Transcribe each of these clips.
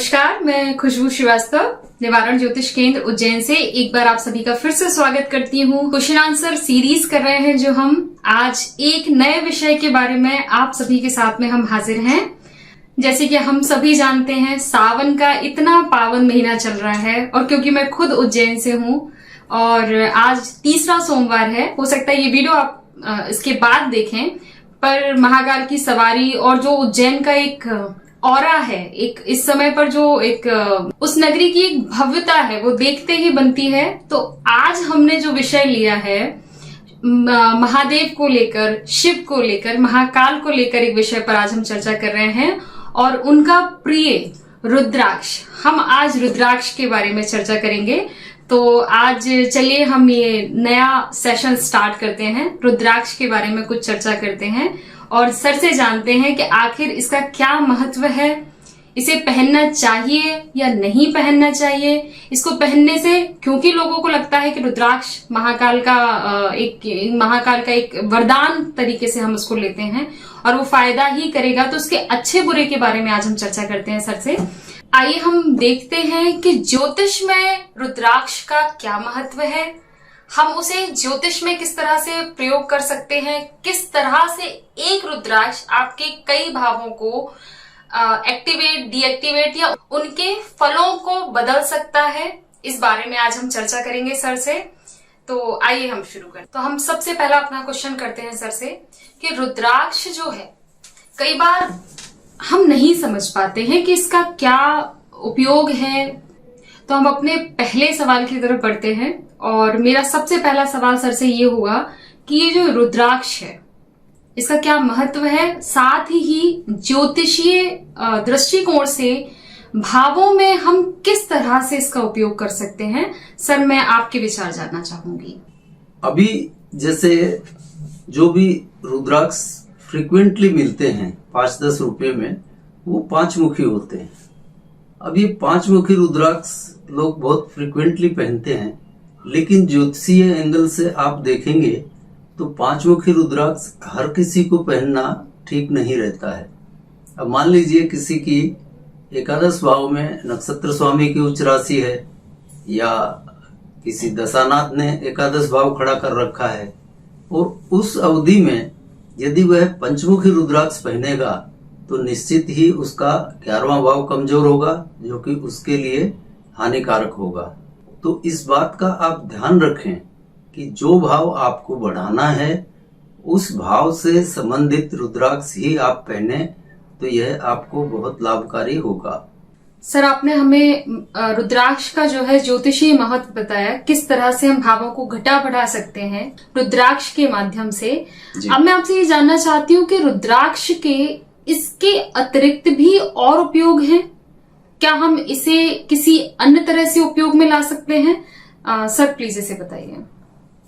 नमस्कार, मैं खुशबू श्रीवास्तव निवारण ज्योतिष केंद्र उज्जैन से एक बार आप सभी का फिर से स्वागत करती हूँ। क्वेश्चन आंसर सीरीज कर रहे हैं जो हम आज एक नए विषय के बारे में आप सभी के साथ में हम हाजिर हैं। जैसे कि हम सभी जानते हैं सावन का इतना पावन महीना चल रहा है और क्योंकि मैं खुद उज्जैन से हूँ और आज तीसरा सोमवार है, हो सकता है ये वीडियो आप इसके बाद देखें, पर महाकाल की सवारी और जो उज्जैन का एक ऑरा है, एक इस समय पर जो एक उस नगरी की एक भव्यता है वो देखते ही बनती है। तो आज हमने जो विषय लिया है महादेव को लेकर, शिव को लेकर, महाकाल को लेकर एक विषय पर आज हम चर्चा कर रहे हैं और उनका प्रिय रुद्राक्ष, हम आज रुद्राक्ष के बारे में चर्चा करेंगे। तो आज चलिए हम ये नया सेशन स्टार्ट करते हैं, रुद्राक्ष के बारे में कुछ चर्चा करते हैं और सर से जानते हैं कि आखिर इसका क्या महत्व है, इसे पहनना चाहिए या नहीं पहनना चाहिए, इसको पहनने से क्योंकि लोगों को लगता है कि रुद्राक्ष महाकाल का एक वरदान तरीके से हम उसको लेते हैं और वो फायदा ही करेगा, तो उसके अच्छे बुरे के बारे में आज हम चर्चा करते हैं सर से। आइए हम देखते हैं कि ज्योतिष में रुद्राक्ष का क्या महत्व है, हम उसे ज्योतिष में किस तरह से प्रयोग कर सकते हैं, किस तरह से एक रुद्राक्ष आपके कई भावों को एक्टिवेट, डीएक्टिवेट या उनके फलों को बदल सकता है, इस बारे में आज हम चर्चा करेंगे सर से। तो आइए हम शुरू करें। तो हम सबसे पहला अपना क्वेश्चन करते हैं सर से कि रुद्राक्ष जो है कई बार हम नहीं समझ पाते हैं कि इसका क्या उपयोग है। तो हम अपने पहले सवाल की तरफ बढ़ते हैं और मेरा सबसे पहला सवाल सर से ये होगा कि ये जो रुद्राक्ष है इसका क्या महत्व है, साथ ही ज्योतिषीय दृष्टिकोण से भावों में हम किस तरह से इसका उपयोग कर सकते हैं। सर मैं आपके विचार जानना चाहूंगी। अभी जैसे जो भी रुद्राक्ष फ्रिक्वेंटली मिलते हैं 5-10 रुपए में, वो 5 मुखी होते हैं। अब ये 5 मुखी रुद्राक्ष लोग बहुत फ्रिक्वेंटली पहनते हैं, लेकिन ज्योतिषीय एंगल से आप देखेंगे तो 5 मुखी रुद्राक्ष हर किसी को पहनना ठीक नहीं रहता है। अब मान लीजिए किसी की एकादश भाव में नक्षत्र स्वामी की उच्च राशि है या किसी दशानाथ ने एकादश भाव खड़ा कर रखा है और उस अवधि में यदि वह पंचमुखी रुद्राक्ष पहनेगा तो निश्चित ही उसका 11वां भाव कमजोर होगा, जो कि उसके लिए हानिकारक होगा। तो इस बात का आप ध्यान रखें कि जो भाव आपको बढ़ाना है उस भाव से संबंधित रुद्राक्ष ही आप पहने, तो यह आपको बहुत लाभकारी होगा। सर आपने हमें रुद्राक्ष का जो है ज्योतिषीय महत्व बताया, किस तरह से हम भावों को घटा बढ़ा सकते हैं रुद्राक्ष के माध्यम से। अब मैं आपसे ये जानना चाहती हूँ कि रुद्राक्ष के इसके अतिरिक्त भी और उपयोग हैं क्या, हम इसे किसी अन्य तरह से उपयोग में ला सकते हैं? सर प्लीज इसे बताइए।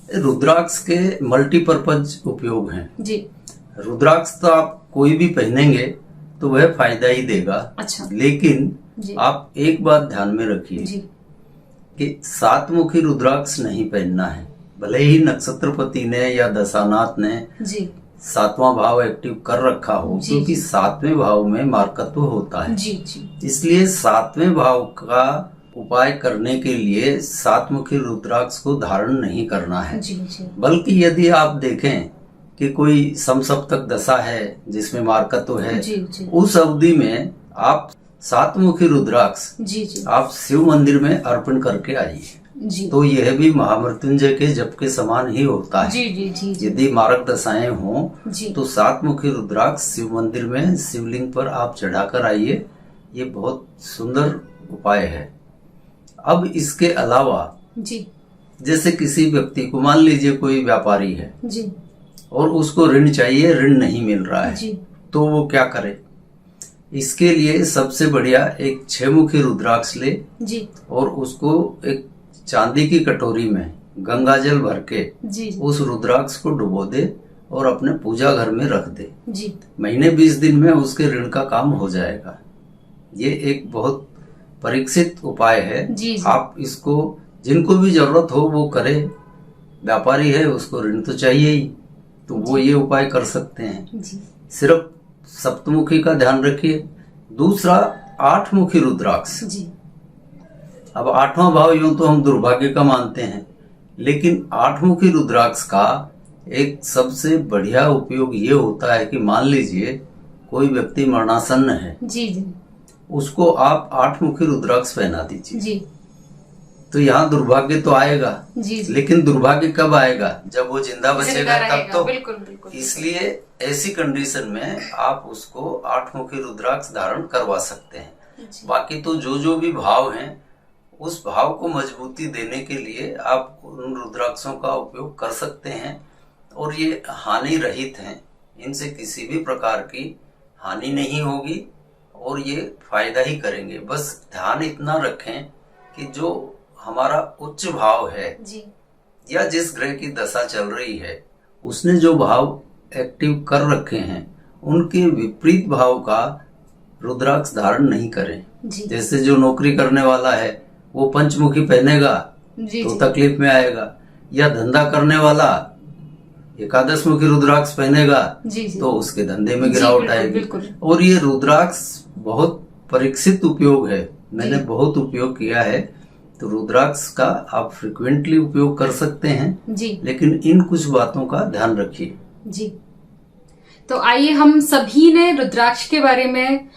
रुद्राक्ष के मल्टीपर्पज उपयोग हैं जी। रुद्राक्ष तो आप कोई भी पहनेंगे तो वह फायदा ही देगा। अच्छा। लेकिन आप एक बात ध्यान में रखिए कि 7 मुखी रुद्राक्ष नहीं पहनना है। भले ही नक्षत्रपति ने या दशानाथ ने 7वां भाव एक्टिव कर रखा हो, क्योंकि 7वें भाव में मार्कत्व होता है। इसलिए 7वें भाव का उपाय करने के लिए 7 मुखी रुद्राक्ष को धारण नहीं करना है। बल्कि यदि आप देखें कि कोई समसप्तक दशा है जिसमें मार्कत्व है, उस अवधि में आप 7 मुखी रुद्राक्ष आप शिव मंदिर में अर्पण करके आइए, तो यह भी महामृत्युंजय के जप के समान ही होता है। यदि मारक दशाएं हों तो 7 मुखी रुद्राक्ष शिव मंदिर में शिवलिंग पर आप चढ़ाकर आइए, ये बहुत सुंदर उपाय है। अब इसके अलावा जैसे किसी व्यक्ति को, मान लीजिए कोई व्यापारी है और उसको ऋण चाहिए, ऋण नहीं मिल रहा है, तो वो क्या करे? इसके लिए सबसे बढ़िया एक 6 मुखी रुद्राक्ष ले और उसको एक चांदी की कटोरी में गंगा जल भर के उस रुद्राक्ष को डुबो दे और अपने पूजा घर में रख दे। महीने 20 दिन में उसके ऋण का काम हो जाएगा। ये एक बहुत परीक्षित उपाय है। आप इसको जिनको भी जरूरत हो वो करे। व्यापारी है उसको ऋण तो चाहिए ही, तो वो ये उपाय कर सकते हैं। सिर्फ सप्तमुखी का ध्यान रखिए। दूसरा, 8 मुखी रुद्राक्ष जी। अब 8वां भाव यूं तो हम दुर्भाग्य का मानते हैं, लेकिन 8 मुखी रुद्राक्ष का एक सबसे बढ़िया उपयोग ये होता है कि मान लीजिए कोई व्यक्ति मरणासन्न है जी जी, उसको आप 8 मुखी रुद्राक्ष पहना दीजिए जी। तो यहाँ दुर्भाग्य तो आएगा जी जी। लेकिन दुर्भाग्य कब आएगा? जब वो जिंदा बचेगा तब तो। बिल्कुल बिल्कुल। इसलिए ऐसी कंडीशन में आप उसको 8 मुखी रुद्राक्ष धारण करवा सकते हैं। बाकी तो जो भी भाव हैं उस भाव को मजबूती देने के लिए आप उन रुद्राक्षों का उपयोग कर सकते हैं और ये हानि रहित हैं, इनसे किसी भी प्रकार की हानि नहीं होगी और ये फायदा ही करेंगे। बस ध्यान इतना रखें कि जो हमारा उच्च भाव है जी, या जिस ग्रह की दशा चल रही है उसने जो भाव एक्टिव कर रखे हैं उनके विपरीत भाव का रुद्राक्ष धारण नहीं करें। जैसे जो नौकरी करने वाला है वो पंचमुखी पहनेगा तो तकलीफ में आएगा, या धंधा करने वाला एकादश मुखी रुद्राक्ष पहनेगा तो उसके धंधे में गिरावट आएगी। और ये रुद्राक्ष बहुत परीक्षित उपयोग है, मैंने बहुत उपयोग किया है। तो रुद्राक्ष का आप फ्रिक्वेंटली उपयोग कर सकते हैं जी, लेकिन इन कुछ बातों का ध्यान रखिए जी। तो आइए हम सभी ने रुद्राक्ष के बारे में,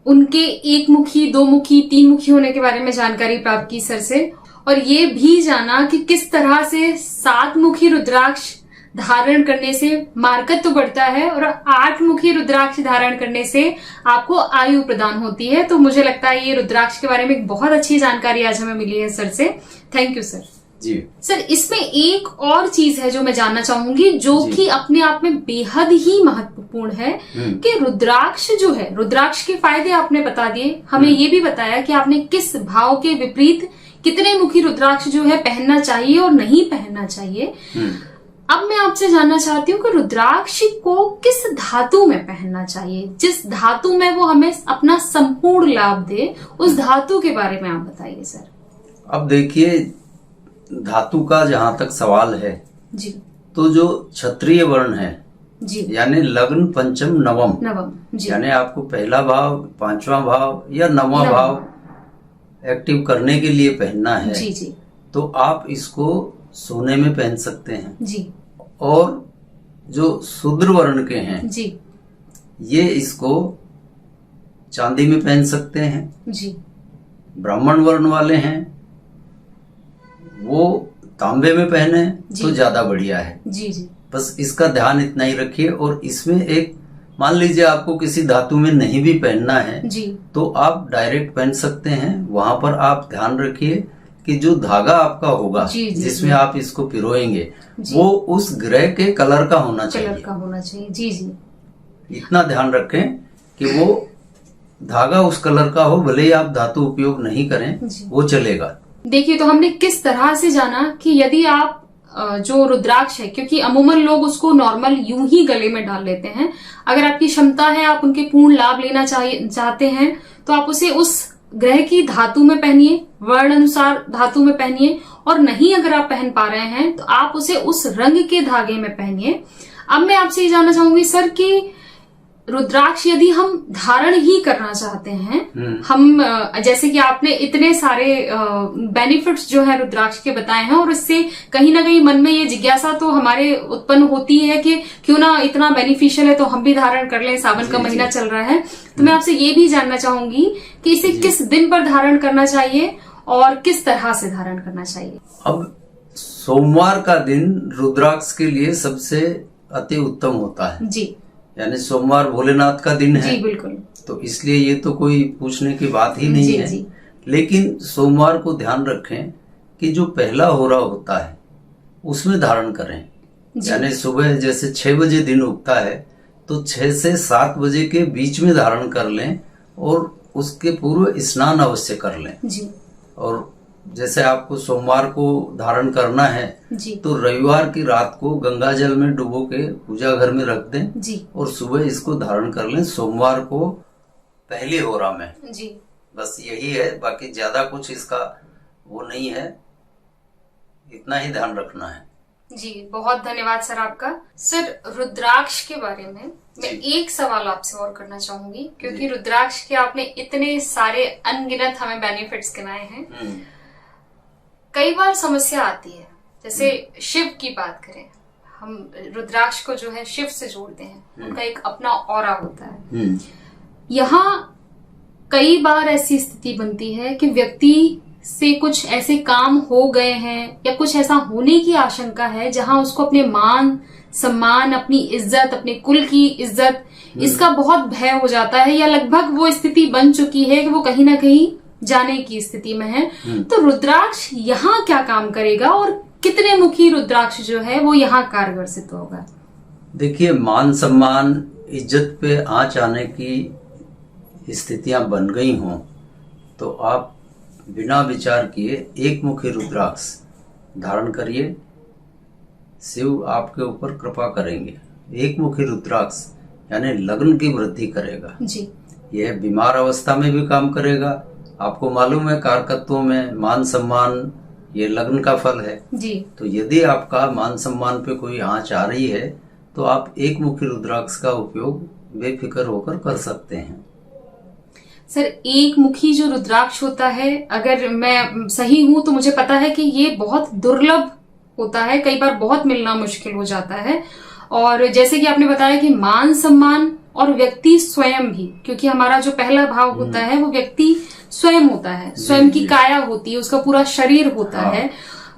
उनके 1 मुखी, 2 मुखी, 3 मुखी होने के बारे में जानकारी प्राप्त की सर से, और ये भी जाना कि किस तरह से 7 मुखी रुद्राक्ष धारण करने से मार्कत तो बढ़ता है और 8 मुखी रुद्राक्ष धारण करने से आपको आयु प्रदान होती है। तो मुझे लगता है ये रुद्राक्ष के बारे में एक बहुत अच्छी जानकारी आज हमें मिली है सर से। Thank you sir. जी सर, इसमें एक और चीज है जो मैं जानना चाहूंगी, जो कि अपने आप में बेहद ही महत्वपूर्ण है कि रुद्राक्ष जो है, रुद्राक्ष के फायदे आपने बता दिए, हमें ये भी बताया कि आपने किस भाव के विपरीत कितने मुखी रुद्राक्ष जो है पहनना चाहिए और नहीं पहनना चाहिए। अब मैं आपसे जानना चाहती हूँ कि रुद्राक्ष को किस धातु में पहनना चाहिए, जिस धातु में वो हमें अपना संपूर्ण लाभ दे, उस धातु के बारे में आप बताइए सर। अब देखिए, धातु का जहाँ तक सवाल है जी, तो जो क्षत्रिय वर्ण है जी, यानी लग्न, पंचम, नवम जी, यानी आपको पहला भाव, 5वां भाव या 9वां भाव एक्टिव करने के लिए पहनना है जी जी, तो आप इसको सोने में पहन सकते हैं जी। और जो शूद्र वर्ण के हैं जी, ये इसको चांदी में पहन सकते हैं जी। ब्राह्मण वर्ण वाले हैं वो तांबे में पहने तो ज्यादा बढ़िया है जी जी। बस इसका ध्यान इतना ही रखिए। और इसमें एक, मान लीजिए आपको किसी धातु में नहीं भी पहनना है जी, तो आप डायरेक्ट पहन सकते हैं। वहां पर आप ध्यान रखिए कि जो धागा आपका होगा जिसमें आप इसको पिरोएंगे वो उस ग्रह के कलर का होना चाहिए। जी जी। इतना ध्यान रखें कि वो धागा उस कलर का हो, भले ही आप धातु उपयोग नहीं करें वो चलेगा। देखिए, तो हमने किस तरह से जाना कि यदि आप जो रुद्राक्ष है, क्योंकि अमूमन लोग उसको नॉर्मल यूं ही गले में डाल लेते हैं, अगर आपकी क्षमता है, आप उनके पूर्ण लाभ लेना चाहते हैं तो आप उसे उस ग्रह की धातु में पहनिए, वर्ण अनुसार धातु में पहनिए, और नहीं अगर आप पहन पा रहे हैं तो आप उसे उस रंग के धागे में पहनिए। अब मैं आपसे ये जानना चाहूंगी सर कि रुद्राक्ष यदि हम धारण ही करना चाहते हैं, हम जैसे कि आपने इतने सारे बेनिफिट्स जो है रुद्राक्ष के बताए हैं, और इससे कहीं ना कहीं मन में ये जिज्ञासा तो हमारे उत्पन्न होती है कि क्यों ना, इतना बेनिफिशियल है तो हम भी धारण कर लें, सावन का महीना चल रहा है। तो मैं आपसे ये भी जानना चाहूंगी कि इसे किस दिन पर धारण करना चाहिए और किस तरह से धारण करना चाहिए। अब सोमवार का दिन रुद्राक्ष के लिए सबसे अति उत्तम होता है जी, यानी सोमवार भोलेनाथ का दिन है जी, बिल्कुल। तो इसलिए ये तो कोई पूछने की बात ही नहीं है जी। लेकिन सोमवार को ध्यान रखें कि जो पहला होरा होता है उसमें धारण करें, यानी सुबह जैसे 6 बजे दिन उगता है तो 6 से 7 बजे के बीच में धारण कर लें और उसके पूर्व स्नान अवश्य कर लें जी। और जैसे आपको सोमवार को धारण करना है जी, तो रविवार की रात को गंगा जल में डुबो के पूजा घर में रख दें जी, और सुबह इसको धारण कर लें सोमवार को पहली होरा में जी। बस यही है, बाकी ज्यादा कुछ इसका वो नहीं है, इतना ही ध्यान रखना है। जी, बहुत धन्यवाद सर आपका। सर, रुद्राक्ष के बारे में मैं एक सवाल आपसे और करना चाहूंगी, क्योंकि रुद्राक्ष के आपने इतने सारे अनगिनत हमें बेनिफिट्स गिनाए हैं। कई बार समस्या आती है, जैसे शिव की बात करें, हम रुद्राक्ष को जो है शिव से जोड़ते हैं, उनका एक अपना ऑरा होता है। यहाँ कई बार ऐसी स्थिति बनती है कि व्यक्ति से कुछ ऐसे काम हो गए हैं या कुछ ऐसा होने की आशंका है जहां उसको अपने मान सम्मान, अपनी इज्जत, अपने कुल की इज्जत, इसका बहुत भय हो जाता है, या लगभग वो स्थिति बन चुकी है कि वो कहीं ना कहीं जाने की स्थिति में है। तो रुद्राक्ष यहाँ क्या काम करेगा और कितने मुखी रुद्राक्ष जो है वो यहाँ कारगर सिद्ध होगा? देखिए, मान सम्मान इज्जत पे आंच आने की स्थितियां बन गई हों तो आप बिना विचार किए एक मुखी रुद्राक्ष धारण करिए, शिव आपके ऊपर कृपा करेंगे। एक मुखी रुद्राक्ष यानी लग्न की वृद्धि करेगा जी। यह बीमार अवस्था में भी काम करेगा। आपको मालूम है कारकत्वों में मान सम्मान ये लग्न का फल है जी। तो यदि आपका मान सम्मान पे कोई आंच आ रही है तो आप एक मुखी रुद्राक्ष का उपयोग बेफिक्र होकर कर सकते हैं। सर, एक मुखी जो रुद्राक्ष होता है, अगर मैं सही हूं तो मुझे पता है कि ये बहुत दुर्लभ होता है, कई बार बहुत मिलना मुश्किल हो जाता है। और जैसे कि आपने बताया कि मान सम्मान और व्यक्ति स्वयं भी, क्योंकि हमारा जो पहला भाव होता है वो व्यक्ति स्वयं होता है, स्वयं की काया होती है, उसका पूरा शरीर होता है।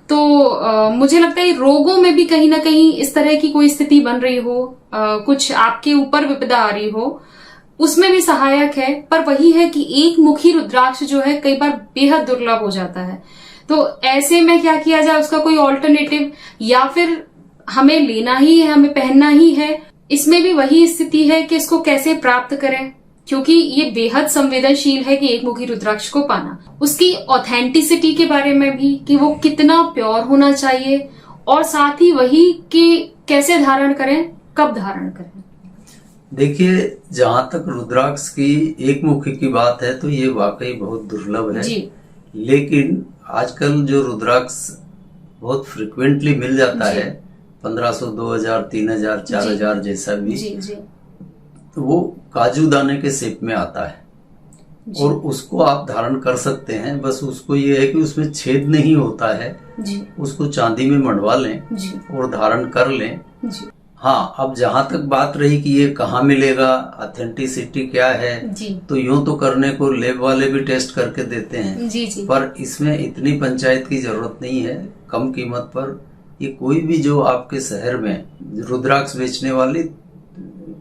तो मुझे लगता है रोगों में भी कहीं ना कहीं इस तरह की कोई स्थिति बन रही हो, कुछ आपके ऊपर विपदा आ रही हो, उसमें भी सहायक है। पर वही है कि एक मुखी रुद्राक्ष जो है कई बार बेहद दुर्लभ हो जाता है। तो ऐसे में क्या किया जाए, उसका कोई ऑल्टरनेटिव, या फिर हमें लेना ही है, हमें पहनना ही है? इसमें भी वही स्थिति है कि इसको कैसे प्राप्त करें, क्योंकि ये बेहद संवेदनशील है कि एक मुखी रुद्राक्ष को पाना। उसकी ऑथेंटिसिटी के बारे में भी कि वो कितना प्योर होना चाहिए, और साथ ही वही कि कैसे धारण करें, कब धारण करें। देखिए, जहाँ तक रुद्राक्ष की एक मुखी की बात है तो ये वाकई बहुत दुर्लभ है जी। लेकिन आजकल जो रुद्राक्ष बहुत फ्रिक्वेंटली मिल जाता है, 1500, 2000, 3000, 4000 जैसा भी जी, जी। तो वो काजू दाने के शेप में आता है और उसको आप धारण कर सकते हैं। बस उसको ये है कि उसमें छेद नहीं होता है जी। उसको चांदी में मंडवा लें जी। और धारण कर लें जी। हाँ, अब जहाँ तक बात रही कि ये कहाँ मिलेगा, ऑथेंटिसिटी क्या है जी। तो यूं तो करने को लेब वाले भी टेस्ट करके देते हैं जी जी। पर इसमें इतनी पंचायत की जरूरत नहीं है। कम कीमत पर ये कोई भी जो आपके शहर में रुद्राक्ष बेचने वाली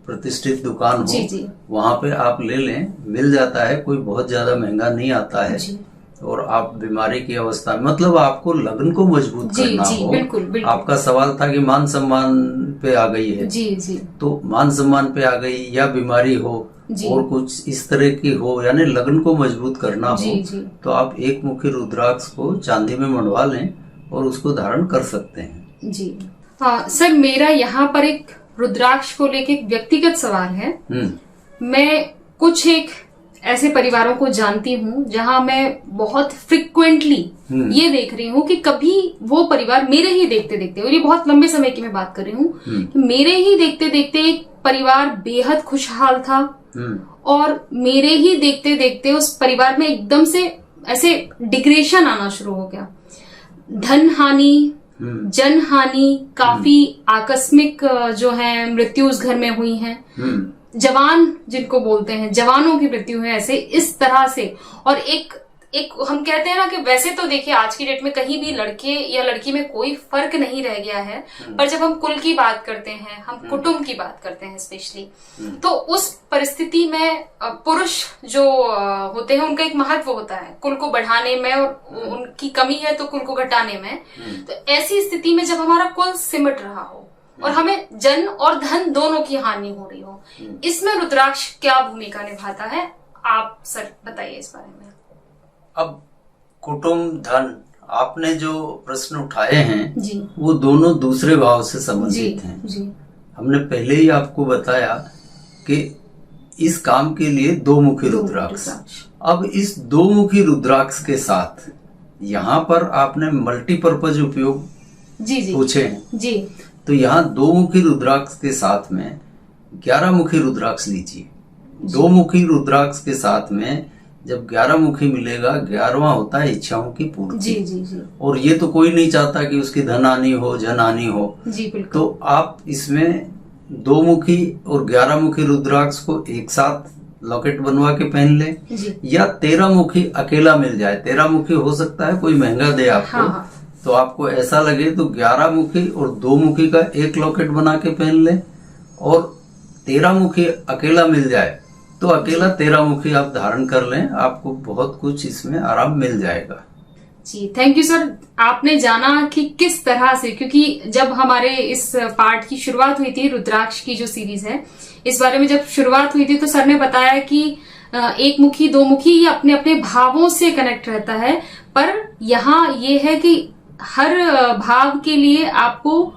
प्रतिष्ठित दुकान हो जी जी। वहाँ पे आप ले लें, मिल जाता है, कोई बहुत ज्यादा महंगा नहीं आता है जी। और आप बीमारी की अवस्था में, मतलब आपको लग्न को मजबूत जी, करना जी, हो बिल्कुल, बिल्कुल। आपका सवाल था कि मान सम्मान पे आ गई है जी जी। तो मान सम्मान पे आ गई या बीमारी हो और कुछ इस तरह की हो, यानी लग्न को मजबूत करना जी, हो जी। तो आप एक मुखी रुद्राक्ष को चांदी में मंडवा लें और उसको धारण कर सकते हैं जी। सर, मेरा यहाँ पर एक रुद्राक्ष को लेके एक व्यक्तिगत सवाल है। मैं कुछ एक ऐसे परिवारों को जानती हूँ जहाँ मैं बहुत फ्रिक्वेंटली ये देख रही हूँ कि कभी वो परिवार मेरे ही देखते देखते, और ये बहुत लंबे समय की मैं बात कर रही हूँ, कि मेरे ही देखते देखते एक परिवार बेहद खुशहाल था और मेरे ही देखते देखते उस परिवार में एकदम से ऐसे डिग्रेशन आना शुरू हो गया। धन हानि, जन हानि, काफी आकस्मिक जो है मृत्यु उस घर में हुई है, जवान जिनको बोलते हैं, जवानों की मृत्यु है, ऐसे इस तरह से। और एक हम कहते हैं ना कि वैसे तो देखिए आज की डेट में कहीं भी लड़के या लड़की में कोई फर्क नहीं रह गया है, पर जब हम कुल की बात करते हैं, हम कुटुंब की बात करते हैं स्पेशली, तो उस परिस्थिति में पुरुष जो होते हैं उनका एक महत्व होता है कुल को बढ़ाने में, और उनकी कमी है तो कुल को घटाने में। तो ऐसी स्थिति में जब हमारा कुल सिमट रहा हो और हमें जन और धन दोनों की हानि हो रही हो, इसमें रुद्राक्ष क्या भूमिका निभाता है, आप सर बताइए इस बारे में। अब कुटुंब धन आपने जो प्रश्न उठाए हैं जी। वो दोनों दूसरे भाव से संबंधित हैं जी। हमने पहले ही आपको बताया कि इस काम के लिए दो मुखी रुद्राक्ष। अब इस दो मुखी रुद्राक्ष के साथ यहाँ पर आपने मल्टीपर्पज उपयोग जी जी पूछे हैं जी। तो यहाँ 2 मुखी रुद्राक्ष के साथ में 11 मुखी रुद्राक्ष लीजिए। 2 मुखी रुद्राक्ष के साथ में जब 11 मुखी मिलेगा, 11वां होता है इच्छाओं की पूर्ति। जी जी जी। और ये तो कोई नहीं चाहता कि उसकी धन हानि हो, जन हानि हो। जी बिल्कुल। तो आप इसमें 2 मुखी और 11 मुखी रुद्राक्ष को एक साथ लॉकेट बनवा के पहन ले, या 13 मुखी अकेला मिल जाए। 13 मुखी हो सकता है कोई महंगा दे आपको। हाँ। तो आपको ऐसा लगे तो 11 मुखी और 2 मुखी का एक लॉकेट बना के पहन ले, और 13 मुखी अकेला मिल जाए तो अकेला 13 मुखी आप धारण कर लें। आपको बहुत कुछ इसमें आराम मिल जाएगा। जी थैंक यू सर। आपने जाना कि किस तरह से, क्योंकि जब हमारे इस पार्ट की शुरुआत हुई थी, रुद्राक्ष की जो सीरीज है, इस बारे में जब शुरुआत हुई थी तो सर ने बताया कि 1 मुखी 2 मुखी ये अपने अपने भावों से कनेक्ट रहता है। पर यहाँ ये है कि हर भाव के लिए आपको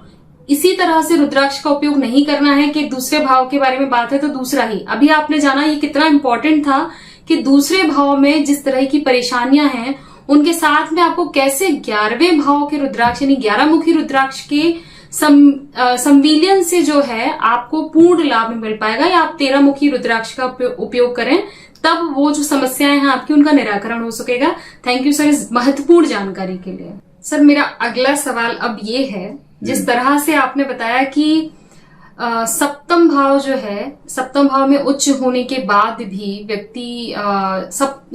इसी तरह से रुद्राक्ष का उपयोग नहीं करना है कि दूसरे भाव के बारे में बात है तो दूसरा ही। अभी आपने जाना ये कितना इंपॉर्टेंट था कि दूसरे भाव में जिस तरह की परेशानियां हैं उनके साथ में आपको कैसे 11वें भाव के रुद्राक्ष यानी 11 मुखी रुद्राक्ष के संविलियन से जो है आपको पूर्ण लाभ मिल पाएगा, या आप 13 मुखी रुद्राक्ष का उपयोग करें तब वो जो समस्याएं हैं आपकी उनका निराकरण हो सकेगा। थैंक यू सर इस महत्वपूर्ण जानकारी के लिए। सर मेरा अगला सवाल अब ये है, जिस तरह से आपने बताया कि सप्तम भाव जो है, सप्तम भाव में उच्च होने के बाद भी व्यक्ति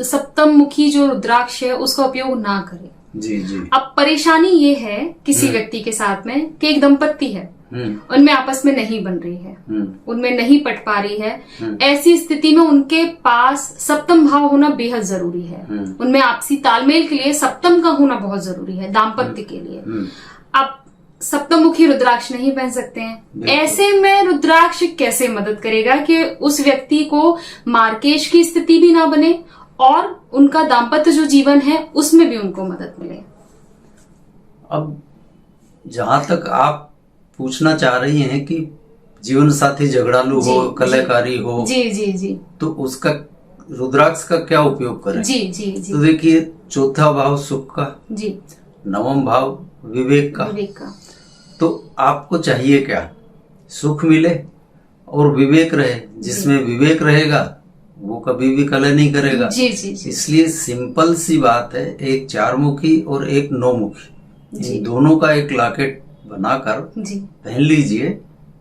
सप्तम मुखी जो रुद्राक्ष है उसका उपयोग ना करे। जी जी। अब परेशानी ये है किसी व्यक्ति के साथ में कि एक दंपत्ति है, उनमें आपस में नहीं बन रही है, उनमें नहीं पट पा रही है। ऐसी स्थिति में उनके पास सप्तम भाव होना बेहद जरूरी है। उनमें आपसी तालमेल के लिए सप्तम का होना बहुत जरूरी है दाम्पत्य के लिए। आप सप्तमुखी रुद्राक्ष नहीं पहन सकते हैं, ऐसे में रुद्राक्ष कैसे मदद करेगा कि उस व्यक्ति को मार्केश की स्थिति भी ना बने और उनका दाम्पत्य जो जीवन है उसमें भी उनको मदद मिले? अब जहां तक आप पूछना चाह रही हैं कि जीवन साथी झगड़ालू हो, कलहकारी हो, जी जी जी, तो उसका रुद्राक्ष का क्या उपयोग करें? जी जी जी। तो देखिए, चौथा भाव सुख का, जी, 9वां भाव विवेक का। तो आपको चाहिए क्या? सुख मिले और विवेक रहे। जिसमें विवेक रहेगा वो कभी भी कलह नहीं करेगा। जी जी जी। इसलिए सिंपल सी बात है, एक 4 मुखी और एक 9 मुखी, इन दोनों का एक लॉकेट बनाकर पहन लीजिए।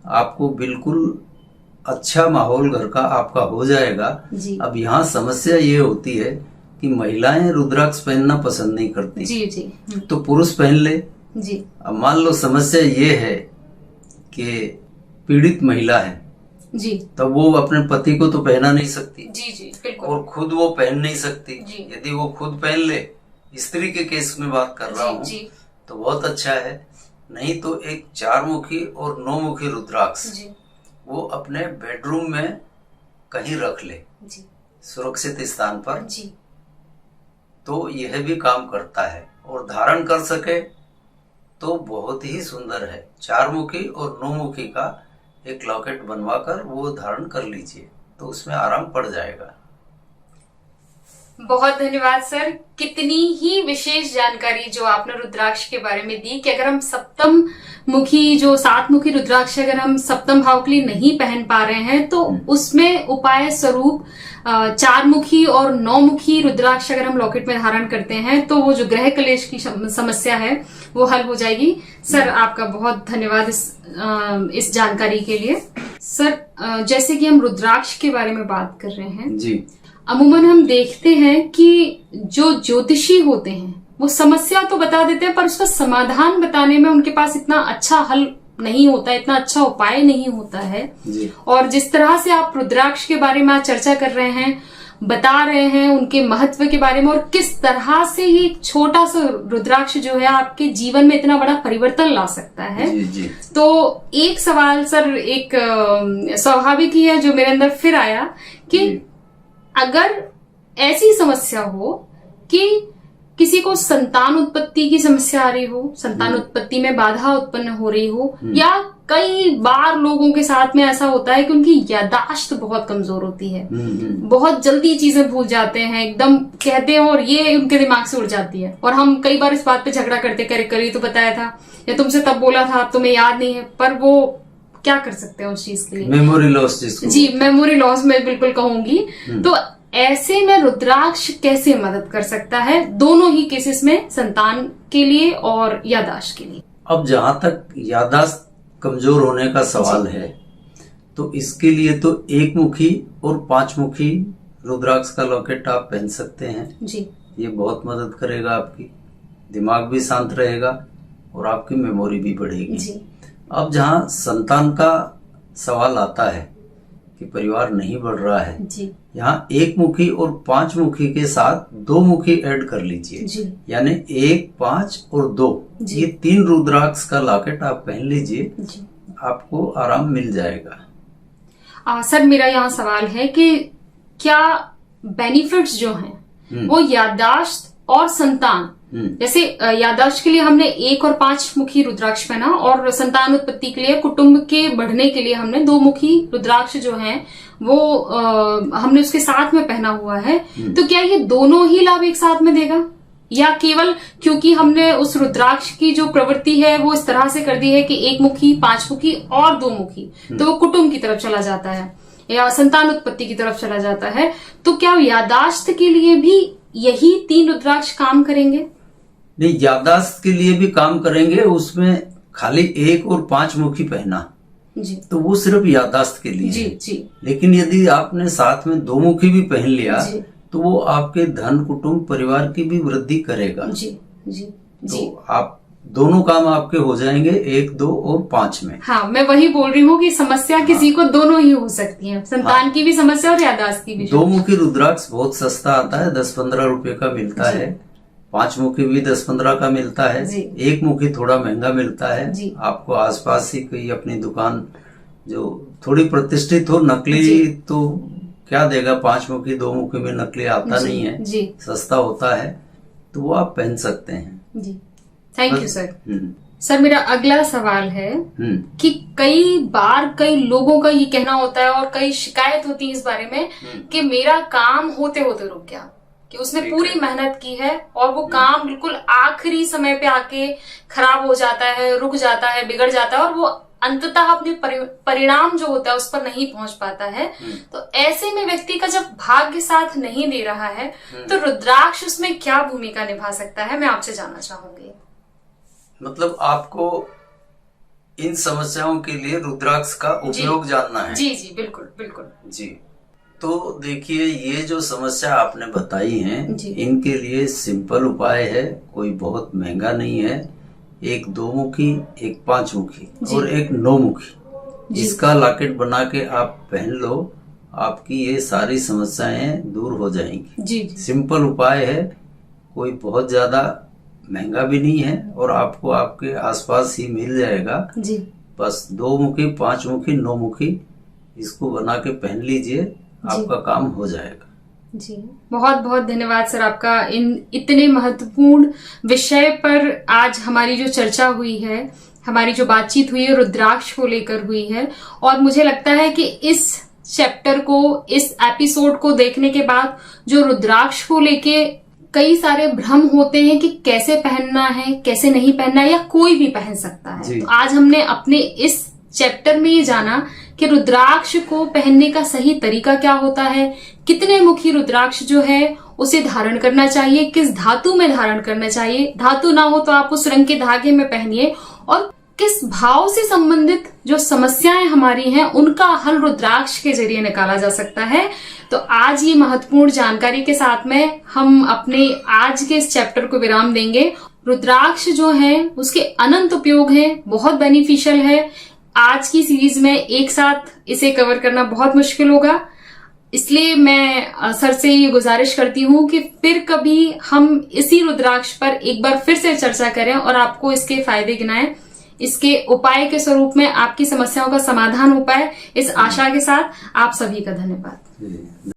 आपको बिल्कुल अच्छा माहौल घर का आपका हो जाएगा। अब यहाँ समस्या ये होती है कि महिलाएं रुद्राक्ष पहनना पसंद नहीं करती। जी जी। तो पुरुष पहन ले। जी। अब मान लो समस्या ये है कि पीड़ित महिला है, जी, तब वो अपने पति को तो पहना नहीं सकती। जी जी बिल्कुल। और खुद वो पहन नहीं सकती। यदि वो खुद पहन ले, स्त्री के केस में बात कर रहा हूँ, तो बहुत अच्छा है। नहीं तो एक 4 मुखी और 9 मुखी रुद्राक्ष वो अपने बेडरूम में कहीं रख ले, जी, सुरक्षित स्थान पर। जी। तो यह भी काम करता है, और धारण कर सके तो बहुत ही सुंदर है। 4 मुखी और 9 मुखी का एक लॉकेट बनवाकर वो धारण कर लीजिए, तो उसमें आराम पड़ जाएगा। बहुत धन्यवाद सर। कितनी ही विशेष जानकारी जो आपने रुद्राक्ष के बारे में दी कि अगर हम सप्तम मुखी जो 7 मुखी रुद्राक्ष अगर हम सप्तम भाव के लिए नहीं पहन पा रहे हैं तो उसमें उपाय स्वरूप 4 मुखी और 9 मुखी रुद्राक्ष अगर हम लॉकेट में धारण करते हैं तो वो जो ग्रह कलेश की समस्या है वो हल हो जाएगी। सर आपका बहुत धन्यवाद इस जानकारी के लिए। सर जैसे कि हम रुद्राक्ष के बारे में बात कर रहे हैं, जी, अमूमन हम देखते हैं कि जो ज्योतिषी होते हैं वो समस्या तो बता देते हैं पर उसका समाधान बताने में उनके पास इतना अच्छा हल नहीं होता है, इतना अच्छा उपाय नहीं होता है। और जिस तरह से आप रुद्राक्ष के बारे में आज चर्चा कर रहे हैं, बता रहे हैं उनके महत्व के बारे में और किस तरह से ये छोटा सा रुद्राक्ष जो है आपके जीवन में इतना बड़ा परिवर्तन ला सकता है। जी। तो एक सवाल सर एक स्वाभाविक ही है जो मेरे अंदर फिर आया कि अगर ऐसी समस्या हो कि किसी को संतान उत्पत्ति की समस्या आ रही हो, संतान उत्पत्ति में बाधा उत्पन्न हो रही हो, या कई बार लोगों के साथ में ऐसा होता है कि उनकी याददाश्त बहुत कमजोर होती है, बहुत जल्दी चीजें भूल जाते हैं, एकदम कहते हैं और ये उनके दिमाग से उड़ जाती है। और हम कई बार इस बात पे झगड़ा करते, करे करी तो बताया था या तुमसे तब बोला था, अब तुम्हें याद नहीं है, पर वो क्या कर सकते हैं उस चीज के लिए, मेमोरी लॉस जिसको। जी, मेमोरी लॉस मैं बिल्कुल कहूंगी। तो ऐसे में रुद्राक्ष कैसे मदद कर सकता है दोनों ही केसेस में, संतान के लिए और याददाश्त के लिए? अब जहां तक याददाश्त कमजोर होने का सवाल है, तो इसके लिए तो एक मुखी और 5 मुखी रुद्राक्ष का लॉकेट आप पहन सकते हैं जी। ये बहुत मदद करेगा, आपकी दिमाग भी शांत रहेगा और आपकी मेमोरी भी बढ़ेगी जी। अब जहां संतान का सवाल आता है कि परिवार नहीं बढ़ रहा है जी, यहाँ एक मुखी और 5 मुखी के साथ 2 मुखी ऐड कर लीजिए, यानी 1, 5 और 2, ये 3 रुद्राक्ष का लॉकेट आप पहन लीजिए, आपको आराम मिल जाएगा। सर मेरा यहाँ सवाल है कि क्या बेनिफिट्स जो हैं वो याददाश्त और संतान, जैसे याददाश्त के लिए हमने 1 और 5 मुखी रुद्राक्ष पहना और संतान उत्पत्ति के लिए, कुटुंब के बढ़ने के लिए हमने 2 मुखी रुद्राक्ष जो हैं वो हमने उसके साथ में पहना हुआ है, तो क्या ये दोनों ही लाभ एक साथ में देगा, या केवल क्योंकि हमने उस रुद्राक्ष की जो प्रवृत्ति है वो इस तरह से कर दी है कि 1 मुखी, 5 मुखी और 2 मुखी, तो वो कुटुंब की तरफ चला जाता है या संतान उत्पत्ति की तरफ चला जाता है, तो क्या याददाश्त के लिए भी यही 3 रुद्राक्ष काम करेंगे? नहीं, याददाश्त के लिए भी काम करेंगे, उसमें खाली 1 और 5 मुखी पहना जी, तो वो सिर्फ याददाश्त के लिए जी, है। जी। लेकिन यदि आपने साथ में 2 मुखी भी पहन लिया तो वो आपके धन, कुटुंब, परिवार की भी वृद्धि करेगा जी, जी, तो जी। आप दोनों काम आपके हो जाएंगे 1, 2 और 5 में। हाँ, मैं वही बोल रही हूँ कि समस्या किसी को दोनों ही हो सकती है, संतान की भी समस्या और याददाश्त की भी। 2 मुखी रुद्राक्ष बहुत सस्ता आता है, 10-15 रुपए का मिलता है, 5 मुखी भी 10-15 का मिलता है, 1 मुखी थोड़ा महंगा मिलता है। आपको आसपास ही कोई अपनी दुकान जो थोड़ी प्रतिष्ठित हो, नकली तो क्या देगा, 5 मुखी 2 मुखी में नकली आता नहीं है, सस्ता होता है, तो वो आप पहन सकते हैं जी। Thank you sir. सर मेरा अगला सवाल है कि कई बार कई लोगों का ये कहना होता है और कई शिकायत होती है इस बारे में कि मेरा काम होते होते रुक गया, कि उसने पूरी मेहनत की है और वो काम बिल्कुल आखिरी समय पे आके खराब हो जाता है, रुक जाता है, बिगड़ जाता है और वो अंततः अपने परिणाम जो होता है उस पर नहीं पहुंच पाता है। तो ऐसे में व्यक्ति का जब भाग्य साथ नहीं दे रहा है तो रुद्राक्ष उसमें क्या भूमिका निभा सकता है, मैं आपसे जानना चाहूंगी। मतलब आपको इन समस्याओं के लिए रुद्राक्ष का उपयोग जानना है? जी जी, बिल्कुल बिल्कुल जी। तो देखिए, ये जो समस्या आपने बताई है इनके लिए सिंपल उपाय है, कोई बहुत महंगा नहीं है। 1 2 मुखी, 1 5 मुखी और 1 9 मुखी, इसका लॉकेट बना के आप पहन लो, आपकी ये सारी समस्याएं दूर हो जाएंगी। जी। सिंपल उपाय है, कोई बहुत ज्यादा महंगा भी नहीं है और आपको आपके आसपास ही मिल जाएगा जी। बस 2 मुखी, 5 मुखी, 9 मुखी इसको बना के पहन लीजिए, आपका काम हो जाएगा। जी, बहुत बहुत धन्यवाद सर आपका इन इतने महत्वपूर्ण विषय पर आज हमारी जो चर्चा हुई है, हमारी जो बातचीत हुई है रुद्राक्ष को लेकर हुई है, और मुझे लगता है कि इस चैप्टर को, इस एपिसोड को देखने के बाद जो रुद्राक्ष को लेके कई सारे भ्रम होते हैं कि कैसे पहनना है, कैसे नहीं पहनना है, या कोई भी पहन सकता है, तो आज हमने अपने इस चैप्टर में ये जाना कि रुद्राक्ष को पहनने का सही तरीका क्या होता है, कितने मुखी रुद्राक्ष जो है उसे धारण करना चाहिए, किस धातु में धारण करना चाहिए, धातु ना हो तो आप उस रंग के धागे में पहनिए, और किस भाव से संबंधित जो समस्याएं हमारी हैं उनका हल रुद्राक्ष के जरिए निकाला जा सकता है। तो आज ये महत्वपूर्ण जानकारी के साथ में हम अपने आज के इस चैप्टर को विराम देंगे। रुद्राक्ष जो है उसके अनंत उपयोग हैं, बहुत बेनिफिशियल है। आज की सीरीज में एक साथ इसे कवर करना बहुत मुश्किल होगा, इसलिए मैं सर से ये गुजारिश करती हूँ कि फिर कभी हम इसी रुद्राक्ष पर एक बार फिर से चर्चा करें और आपको इसके फायदे गिनाएं, इसके उपाय के स्वरूप में आपकी समस्याओं का समाधान हो पाए, इस आशा के साथ आप सभी का धन्यवाद।